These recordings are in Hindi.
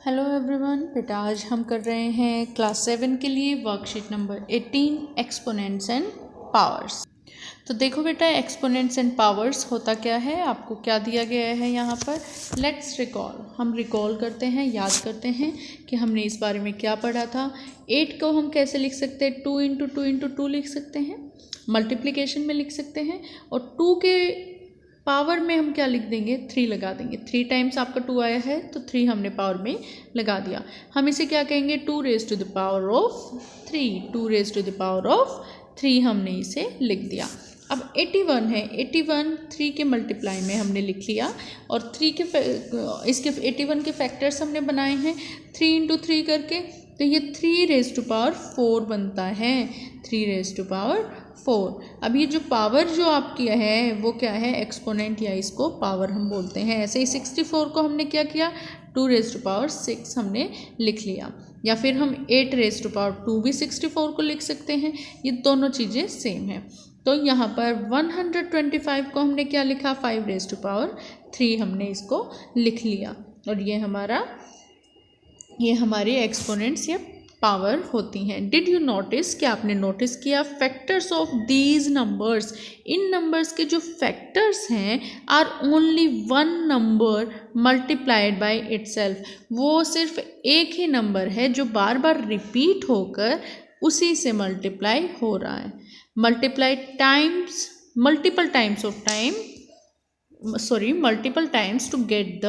हेलो एवरीवन, बेटा आज हम कर रहे हैं क्लास 7 के लिए worksheet number 18 exponents and powers. तो देखो बेटा, एक्सपोनेंट्स एंड पावर्स होता क्या है, आपको क्या दिया गया है यहाँ पर। लेट्स रिकॉल, हम रिकॉल करते हैं, याद करते हैं कि हमने इस बारे में क्या पढ़ा था। 8 को हम कैसे लिख सकते हैं, 2 इंटू 2 इंटू 2 लिख सकते हैं, मल्टीप्लिकेशन में लिख सकते हैं। और 2 के पावर में हम क्या लिख देंगे, 3 लगा देंगे। 3 टाइम्स आपका 2 आया है तो 3 हमने पावर में लगा दिया। हम इसे क्या कहेंगे, 2 raise to the power of 3, 2 raise to the power of 3 हमने इसे लिख दिया। अब 81 है, 81 3 के मल्टीप्लाई में हमने लिख लिया और 3 के इसके 81 के फैक्टर्स हमने बनाए हैं 3 इंटू 3 करके, तो ये 3 रेज़ टू पावर 4 बनता है, 3 रेज़ टू पावर 4। अब ये जो पावर जो आपकी है वो क्या है, एक्सपोनेंट, या इसको पावर हम बोलते हैं। ऐसे ही 64 को हमने क्या किया, 2 रेज़ टू पावर 6 हमने लिख लिया, या फिर हम 8 रेज़ टू पावर 2 भी 64 को लिख सकते हैं। ये दोनों चीज़ें सेम है। तो यहाँ पर 125 को हमने क्या लिखा, 5 रेज़ टू पावर 3 हमने इसको लिख लिया। और ये हमारे एक्सपोनेंट्स या पावर होती हैं। डिड यू नोटिस, क्या आपने नोटिस किया, फैक्टर्स ऑफ दीज नंबर्स, इन नंबर्स के जो फैक्टर्स हैं are only one number multiplied by itself, वो सिर्फ एक ही नंबर है जो बार बार रिपीट होकर उसी से मल्टीप्लाई हो रहा है। Multiply times, multiple times to get the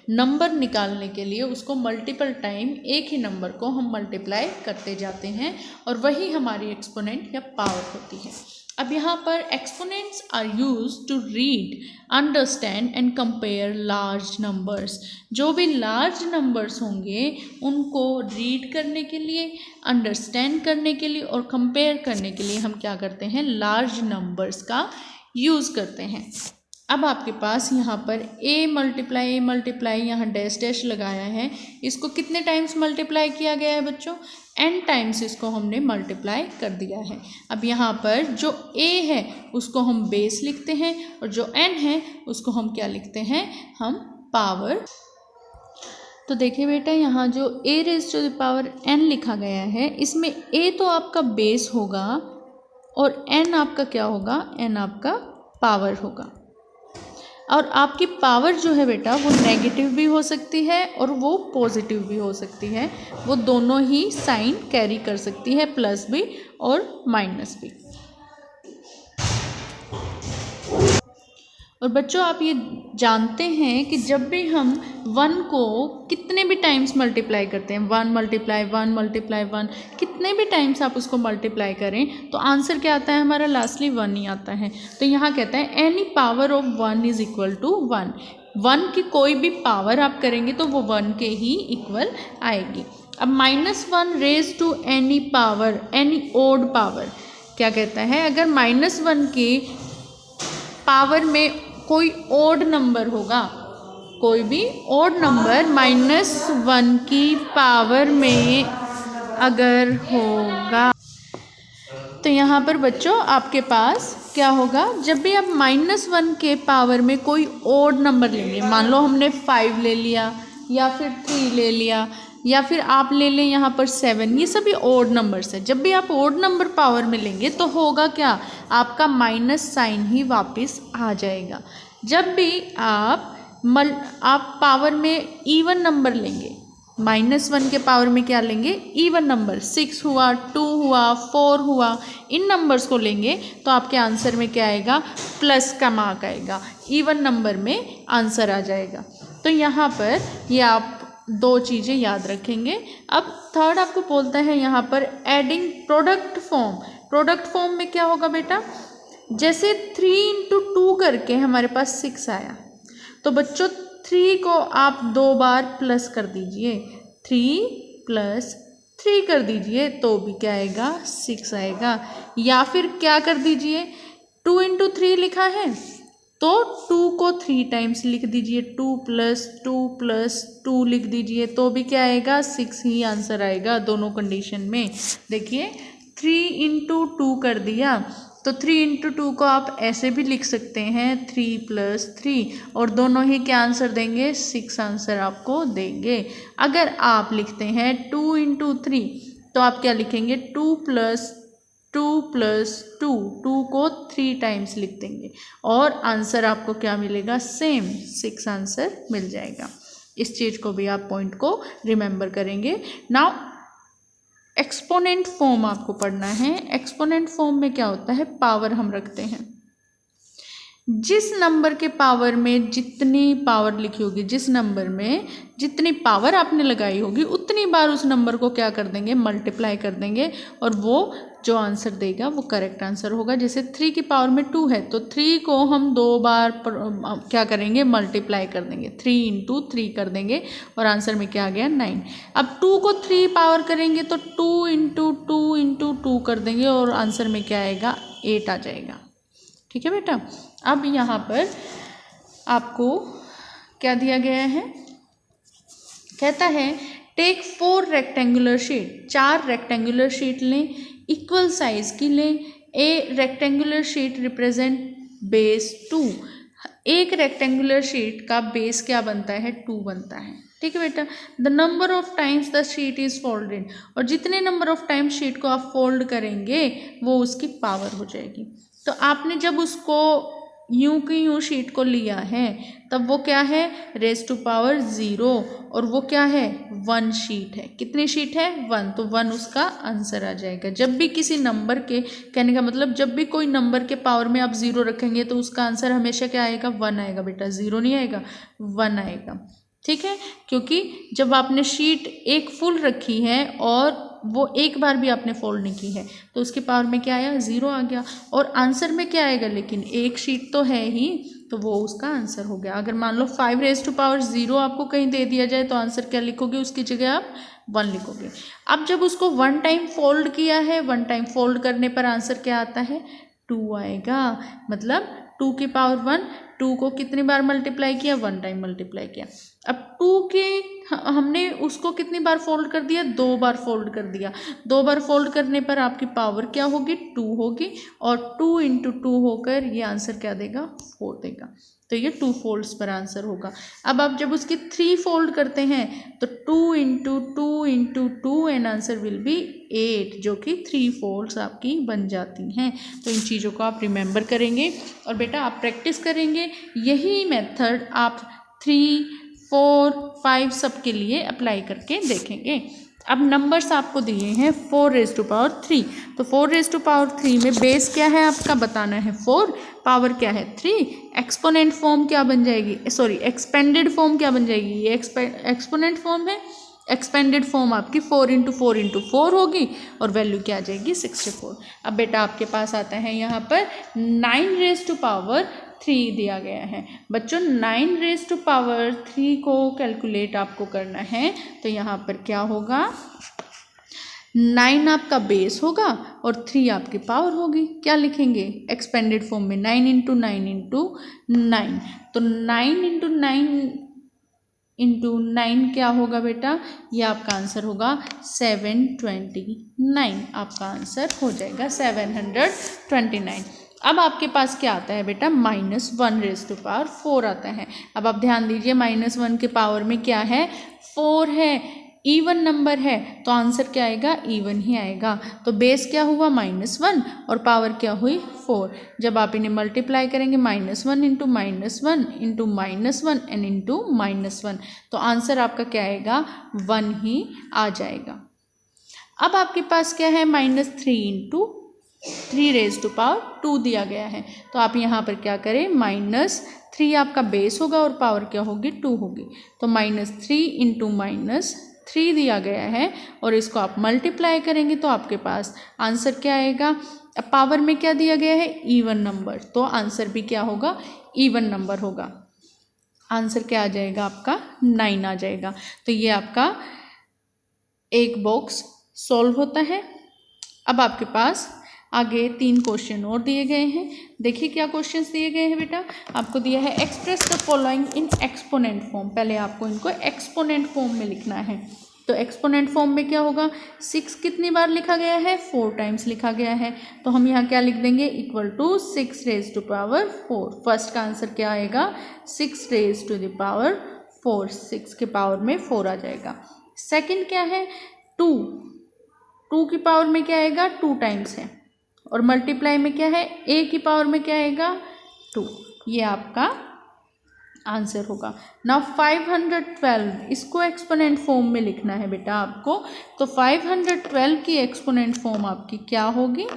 number निकालने के लिए उसको मल्टीपल टाइम एक ही नंबर को हम मल्टीप्लाई करते जाते हैं और वही हमारी एक्सपोनेंट या पावर होती है। अब यहाँ पर exponents are use to read, understand and compare large numbers. जो भी लार्ज नंबर्स होंगे उनको रीड करने के लिए, अंडरस्टैंड करने के लिए और कंपेयर करने के लिए हम क्या करते हैं, लार्ज नंबर्स का यूज़ करते हैं। अब आपके पास यहाँ पर a मल्टीप्लाई यहाँ डैश लगाया है, इसको कितने टाइम्स मल्टीप्लाई किया गया है बच्चों, n टाइम्स इसको हमने मल्टीप्लाई कर दिया है। अब यहाँ पर जो a है उसको हम बेस लिखते हैं और जो n है उसको हम क्या लिखते हैं, हम पावर। तो देखिए बेटा, यहाँ जो a raise to the power n लिखा गया है, इसमें a तो आपका बेस होगा और n आपका क्या होगा, n आपका पावर होगा। और आपकी पावर जो है बेटा वो नेगेटिव भी हो सकती है और वो पॉजिटिव भी हो सकती है, वो दोनों ही साइन कैरी कर सकती है, प्लस भी और माइनस भी। और बच्चों आप ये जानते हैं कि जब भी हम 1 को कितने भी टाइम्स मल्टीप्लाई करते हैं, 1 मल्टीप्लाई 1 कितने भी टाइम्स आप उसको मल्टीप्लाई करें तो आंसर क्या आता है हमारा, लास्टली 1 ही आता है। तो यहाँ कहता है any power of 1 is equal to 1। 1 की कोई भी पावर आप करेंगे तो वो 1 के ही इक्वल आएगी। अब -1 raise to any power, any odd power, क्या कहता है, अगर -1 के पावर में कोई ओड नंबर होगा, कोई भी ओड नंबर -1 की पावर में अगर होगा तो यहाँ पर बच्चों आपके पास क्या होगा, जब भी आप -1 के पावर में कोई ओड नंबर लेंगे, मान लो हमने 5 ले लिया या फिर 3 ले लिया या फिर आप ले लें यहाँ पर 7, ये सभी ओड नंबर्स है। जब भी आप ओड नंबर पावर में लेंगे तो होगा क्या, आपका माइनस साइन ही वापस आ जाएगा। जब भी आप पावर में इवन नंबर लेंगे, -1 के पावर में क्या लेंगे, इवन नंबर, 6 हुआ, 2 हुआ, 4 हुआ, इन नंबर्स को लेंगे तो आपके आंसर में क्या आएगा, प्लस का मार्क आएगा, इवन नंबर में आंसर आ जाएगा। तो यहाँ पर ये आप 2 चीज़ें याद रखेंगे। अब थर्ड आपको बोलता है यहाँ पर adding product form. Product form में क्या होगा बेटा, जैसे 3 इंटू 2 करके हमारे पास 6 आया, तो बच्चों 3 को आप 2 बार प्लस कर दीजिए, 3 + 3 कर दीजिए तो भी क्या आएगा, 6 आएगा। या फिर क्या कर दीजिए, 2 इंटू 3 लिखा है तो 2 को 3 टाइम्स लिख दीजिए, 2 + 2 + 2 लिख दीजिए तो भी क्या आएगा, 6 ही आंसर आएगा दोनों कंडीशन में। देखिए 3 इंटू 2 कर दिया तो तो 3 इंटू 2 को आप ऐसे भी लिख सकते हैं 3 + 3, और दोनों ही क्या आंसर देंगे, 6 आंसर आपको देंगे। अगर आप लिखते हैं 2 इंटू 3 तो आप क्या लिखेंगे, 2 + 2 को 3 टाइम्स लिख देंगे और आंसर आपको क्या मिलेगा, सेम 6 आंसर मिल जाएगा। इस चीज़ को भी आप पॉइंट को रिमेंबर करेंगे। नाउ एक्सपोनेंट फॉर्म आपको पढ़ना है। एक्सपोनेंट फॉर्म में क्या होता है, पावर हम रखते हैं। जिस नंबर के पावर में जितनी पावर लिखी होगी, जिस नंबर में जितनी पावर आपने लगाई होगी उतनी बार उस नंबर को क्या कर देंगे, मल्टीप्लाई कर देंगे, और वो जो आंसर देगा वो करेक्ट आंसर होगा। जैसे 3 की पावर में 2 है तो 3 को हम 2 बार क्या करेंगे, मल्टीप्लाई कर देंगे, 3 इंटू 3 कर देंगे और आंसर में क्या आ गया, 9। अब 2 को 3 पावर करेंगे तो 2 इंटू 2 कर देंगे और आंसर में क्या आएगा, 8 आ जाएगा। ठीक है बेटा। अब यहाँ पर आपको क्या दिया गया है, कहता है take 4 rectangular sheet, 4 rectangular sheet लें, इक्वल साइज की लें। A rectangular sheet represent base 2, एक रेक्टेंगुलर शीट का बेस क्या बनता है, 2 बनता है। ठीक है बेटा। The number of times the sheet is folded, और जितने नंबर ऑफ टाइम शीट को आप फोल्ड करेंगे वो उसकी पावर हो जाएगी। तो आपने जब उसको यूं की यूं शीट को लिया है तब वो क्या है, रेज़ टू पावर 0, और वो क्या है, 1 शीट है। कितनी शीट है, 1, तो 1 उसका आंसर आ जाएगा। जब भी किसी नंबर के, कहने का मतलब जब भी कोई नंबर के पावर में आप 0 रखेंगे तो उसका आंसर हमेशा क्या आएगा, 1 आएगा बेटा, 0 नहीं आएगा, 1 आएगा। ठीक है, क्योंकि जब आपने शीट एक फुल रखी है और वो एक बार भी आपने फोल्ड नहीं की है तो उसकी पावर में क्या आया, 0 आ गया, और आंसर में क्या आएगा, लेकिन एक शीट तो है ही, तो वो उसका आंसर हो गया। अगर मान लो 5 रेज़ टू पावर 0 आपको कहीं दे दिया जाए तो आंसर क्या लिखोगे, उसकी जगह आप 1 लिखोगे। अब जब उसको 1 टाइम फोल्ड किया है, 1 टाइम फोल्ड करने पर आंसर क्या आता है, 2 आएगा। मतलब 2 की पावर 1, 2 को कितनी बार मल्टीप्लाई किया, 1 टाइम मल्टीप्लाई किया। अब 2 के हमने उसको कितनी बार फोल्ड कर दिया, 2 बार फोल्ड कर दिया। 2 बार फोल्ड करने पर आपकी पावर क्या होगी, 2 होगी, और 2 इंटू 2 होकर ये आंसर क्या देगा, 4 देगा। तो ये 2 फोल्ड्स पर आंसर होगा। अब आप जब उसकी 3 फोल्ड करते हैं तो 2 into 2 and answer will be 8, जो कि 3 फोल्ड्स आपकी बन जाती हैं। तो इन चीज़ों को आप रिमेंबर करेंगे और बेटा आप प्रैक्टिस करेंगे। यही मेथड आप 3, 4, 5 सब के लिए अप्लाई करके देखेंगे। अब नंबर्स आपको दिए हैं 4 रेज़ टू पावर 3, तो 4 रेज़ टू पावर 3 में बेस क्या है आपका, बताना है 4, पावर क्या है 3, एक्सपोनेंट फॉर्म क्या बन जाएगी, सॉरी एक्सपेंडेड फॉर्म क्या बन जाएगी, ये एक्सपोनेंट फॉर्म है, एक्सपेंडेड फॉर्म आपकी 4 इंटू 4 होगी और वैल्यू क्या आ जाएगी, 64। अब बेटा आपके पास आता है यहाँ पर 9 रेज़ टू पावर 3 दिया गया है। बच्चों 9 रेज़ टू पावर 3 को कैलकुलेट आपको करना है, तो यहाँ पर क्या होगा, 9 आपका बेस होगा और 3 आपकी पावर होगी। क्या लिखेंगे, एक्सपेंडेड फॉर्म में 9 इंटू 9, तो 9 इंटू 9 क्या होगा बेटा, ये आपका आंसर होगा 729, आपका आंसर हो जाएगा 729। अब आपके पास क्या आता है बेटा, -1 रेज़ टू पावर 4 आता है। अब आप ध्यान दीजिए, -1 के पावर में क्या है, 4 है, इवन नंबर है, तो आंसर क्या आएगा, इवन ही आएगा। तो बेस क्या हुआ, -1, और पावर क्या हुई, 4। जब आप इन्हें मल्टीप्लाई करेंगे, -1 इंटू -1 इंटू -1 एंड इंटू -1, तो आंसर आपका क्या आएगा, 1 ही आ जाएगा। अब आपके पास क्या है, -3 इंटू 3 रेज़ टू पावर 2 दिया गया है, तो आप यहाँ पर क्या करें, -3 आपका बेस होगा और पावर क्या होगी, 2 होगी, तो -3 इंटू -3 दिया गया है और इसको आप मल्टीप्लाई करेंगे तो आपके पास आंसर क्या आएगा। अब पावर में क्या दिया गया है, इवन नंबर, तो आंसर भी क्या होगा, इवन नंबर होगा। आंसर क्या आ जाएगा आपका, 9 आ जाएगा। तो ये आपका एक बॉक्स सॉल्व होता है। अब आपके पास आगे 3 क्वेश्चन और दिए गए हैं। देखिए क्या क्वेश्चंस दिए गए हैं बेटा, आपको दिया है express the following in exponent form. पहले आपको इनको एक्सपोनेंट फॉर्म में लिखना है। तो एक्सपोनेंट फॉर्म में क्या होगा, 6 कितनी बार लिखा गया है, 4 टाइम्स लिखा गया है। तो हम यहाँ क्या लिख देंगे, equal to 6 raise to power 4। First का आंसर क्या आएगा, 6 रेज टू द पावर 4, 6 के पावर में 4 आ जाएगा। सेकंड क्या है, 2 की पावर में क्या आएगा, 2 टाइम्स है, और मल्टीप्लाई में क्या है, a की पावर में क्या आएगा, 2। ये आपका आंसर होगा। नाउ 512, इसको एक्सपोनेंट फॉर्म में लिखना है बेटा आपको। तो 512 की एक्सपोनेंट फॉर्म आपकी क्या होगी,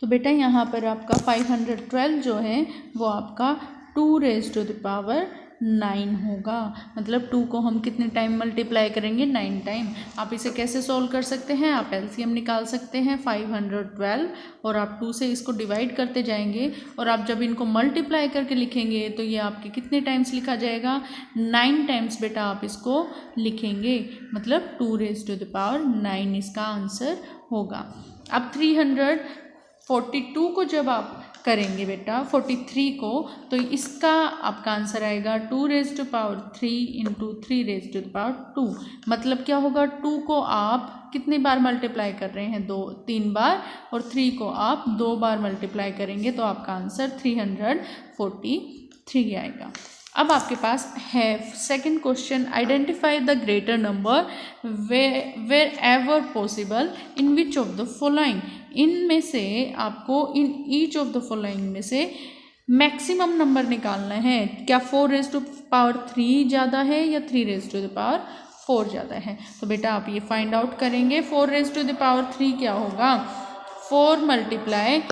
तो बेटा यहाँ पर आपका 512 जो है वो आपका 2 रेज टू द पावर 9 होगा। मतलब 2 को हम कितने टाइम मल्टीप्लाई करेंगे, 9 टाइम। आप इसे कैसे सॉल्व कर सकते हैं, आप एलसीएम निकाल सकते हैं 512, और आप 2 से इसको डिवाइड करते जाएंगे, और आप जब इनको मल्टीप्लाई करके लिखेंगे तो ये आपके कितने टाइम्स लिखा जाएगा, 9 टाइम्स बेटा आप इसको लिखेंगे। मतलब 2 रेज टू द पावर 9 इसका आंसर होगा। अब 342 को जब आप करेंगे बेटा 43 को, तो इसका आपका आंसर आएगा 2 raise to power 3 into 3 raise to power 2। मतलब क्या होगा, 2 को आप कितनी बार मल्टीप्लाई कर रहे हैं, 3 बार, और 3 को आप 2 बार मल्टीप्लाई करेंगे तो आपका आंसर 343 आएगा। अब आपके पास है second question, identify the greater number wherever possible in which of the following. इनमें से आपको in each of the following में से मैक्सिमम नंबर निकालना है। क्या 4 रेज टू पावर 3 ज़्यादा है या 3 रेज टू द पावर 4 ज़्यादा है। तो बेटा आप ये फाइंड आउट करेंगे। 4 रेज टू द पावर 3 क्या होगा, 4 मल्टीप्लाई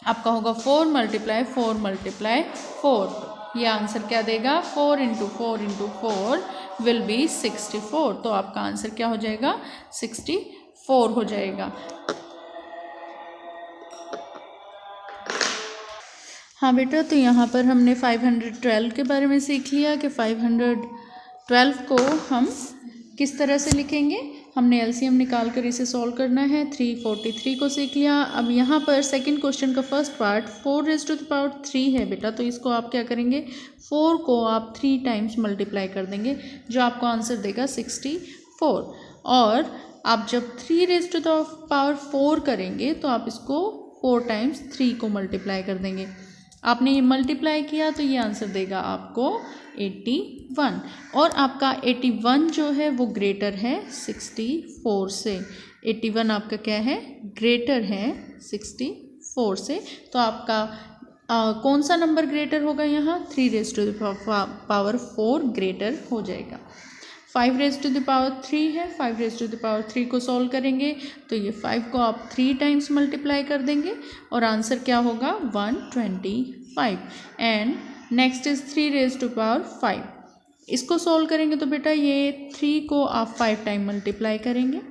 आपका होगा 4 मल्टीप्लाई 4 मल्टीप्लाई 4। ये आंसर क्या देगा, 4 इंटू 4 इंटू 4 विल बी 64। तो आपका आंसर क्या हो जाएगा, 64 हो जाएगा। हाँ बेटा, तो यहाँ पर हमने 512 के बारे में सीख लिया कि 512 को हम किस तरह से लिखेंगे। हमने एलसीएम निकाल कर इसे सॉल्व करना है। 343 को सीख लिया। अब यहाँ पर सेकंड क्वेश्चन का first part 4 raise to the power 3 है बेटा, तो इसको आप क्या करेंगे, 4 को आप 3 टाइम्स मल्टीप्लाई कर देंगे, जो आपको आंसर देगा 64। और आप जब 3 रेज टू द पावर 4 करेंगे तो आप इसको 4 टाइम्स 3 को मल्टीप्लाई कर देंगे। आपने ये मल्टीप्लाई किया तो ये आंसर देगा आपको 81, और आपका 81 जो है वो ग्रेटर है 64 से। 81 आपका क्या है, ग्रेटर है 64 से। तो आपका कौन सा नंबर ग्रेटर होगा यहाँ, 3 raise to the power 4 greater हो जाएगा। 5 रेज टू द पावर 3 है, 5 रेज टू द पावर 3 को सॉल्व करेंगे तो ये 5 को आप 3 टाइम्स मल्टीप्लाई कर देंगे और आंसर क्या होगा 125। And next is 3 raise to power 5। इसको सॉल्व करेंगे तो बेटा ये 3 को आप 5 टाइम मल्टीप्लाई करेंगे।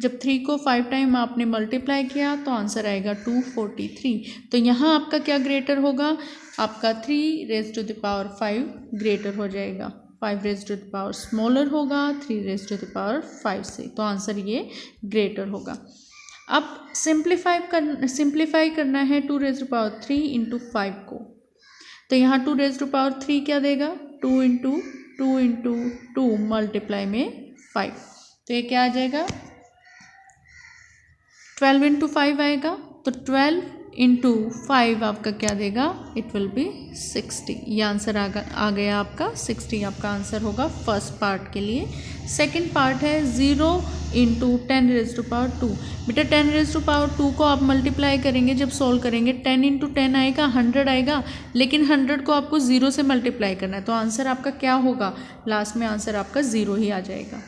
जब 3 को 5 टाइम आपने मल्टीप्लाई किया तो आंसर आएगा 243। तो यहाँ आपका क्या ग्रेटर होगा, आपका 3 raise to the power 5 greater हो जाएगा। 5 raise to the power smaller होगा 3 रेज टू द पावर 5 से, तो आंसर ये ग्रेटर होगा। अब सिंप्लीफाई करना है 2 रेज टू पावर 3 इंटू 5 को। तो यहाँ 2 रेज टू पावर 3 क्या देगा, 2 इंटू 2 इंटू 2 मल्टीप्लाई में 5। तो ये क्या आ जाएगा 12 इंटू 5 आएगा। तो 12 इंटू 5 आपका क्या देगा, इट विल बी 60। ये आंसर आ गया आपका 60, आपका आंसर होगा फर्स्ट पार्ट के लिए। सेकंड पार्ट है 0 इंटू 10 रेज टू पावर 2। बेटा 10 रेज टू पावर 2 को आप मल्टीप्लाई करेंगे, जब सॉल्व करेंगे 10 इंटू 10 आएगा 100 आएगा, लेकिन 100 को आपको 0 से मल्टीप्लाई करना है, तो आंसर आपका क्या होगा, लास्ट में आंसर आपका 0 ही आ जाएगा।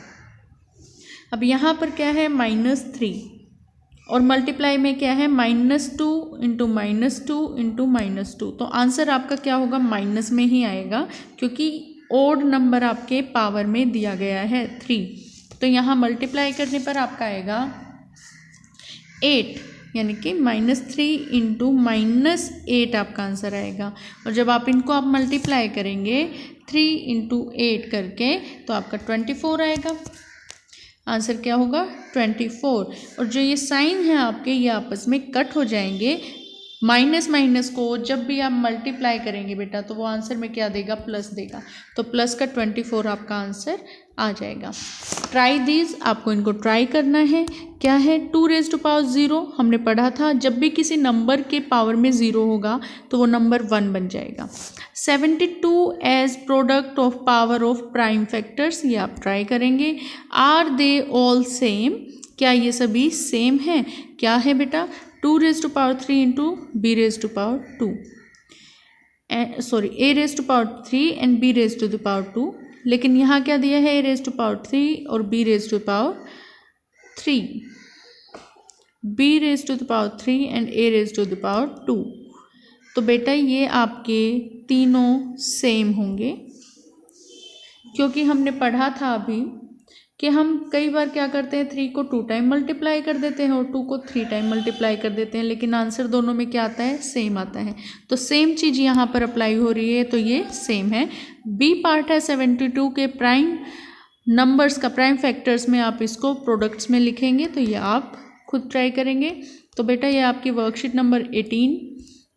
अब यहाँ पर क्या है -3 और मल्टीप्लाई में क्या है -2 इंटू -2 इंटू -2। तो आंसर आपका क्या होगा, माइनस में ही आएगा, क्योंकि ओड नंबर आपके पावर में दिया गया है 3। तो यहाँ मल्टीप्लाई करने पर आपका आएगा 8, यानी कि -3 इंटू -8 आपका आंसर आएगा। और जब आप इनको आप मल्टीप्लाई करेंगे 3 इंटू 8 करके तो आपका 24 आएगा। आंसर क्या होगा 24। और जो ये साइन है आपके, ये आपस में कट हो जाएंगे माइनस माइनस को जब भी आप मल्टीप्लाई करेंगे बेटा तो वो आंसर में क्या देगा, प्लस देगा। तो प्लस का 24 आपका आंसर आ जाएगा। ट्राई दीज, आपको इनको ट्राई करना है। क्या है, 2 रेज़ टू पावर 0 हमने पढ़ा था, जब भी किसी नंबर के पावर में 0 होगा तो वो नंबर 1 बन जाएगा। 72 as product of power of prime factors, ये आप ट्राई करेंगे। आर दे ऑल सेम, क्या ये सभी सेम है? क्या है बेटा, 2 raise to power 3 into b raise to power 2, a raise to power 3 and b raise to the power 2। लेकिन यहाँ क्या दिया है, ए रेज़ टू पावर 3 और b raise to power 3, b raise to the power 3 and a raise to the power 2। तो बेटा ये आपके तीनों सेम होंगे, क्योंकि हमने पढ़ा था अभी कि हम कई बार क्या करते हैं, 3 को 2 टाइम मल्टीप्लाई कर देते हैं और 2 को 3 टाइम मल्टीप्लाई कर देते हैं, लेकिन आंसर दोनों में क्या आता है, सेम आता है। तो सेम चीज़ यहाँ पर अप्लाई हो रही है, तो ये सेम है। बी पार्ट है 72 के प्राइम नंबर्स का, प्राइम फैक्टर्स में आप इसको प्रोडक्ट्स में लिखेंगे, तो ये आप खुद ट्राई करेंगे। तो बेटा ये आपकी वर्कशीट नंबर 18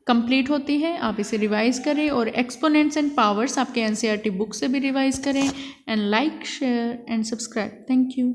कंप्लीट होती है। आप इसे रिवाइज करें और एक्सपोनेंट्स एंड पावर्स आपके एनसीईआरटी बुक से भी रिवाइज करें। And like, share and subscribe. Thank you.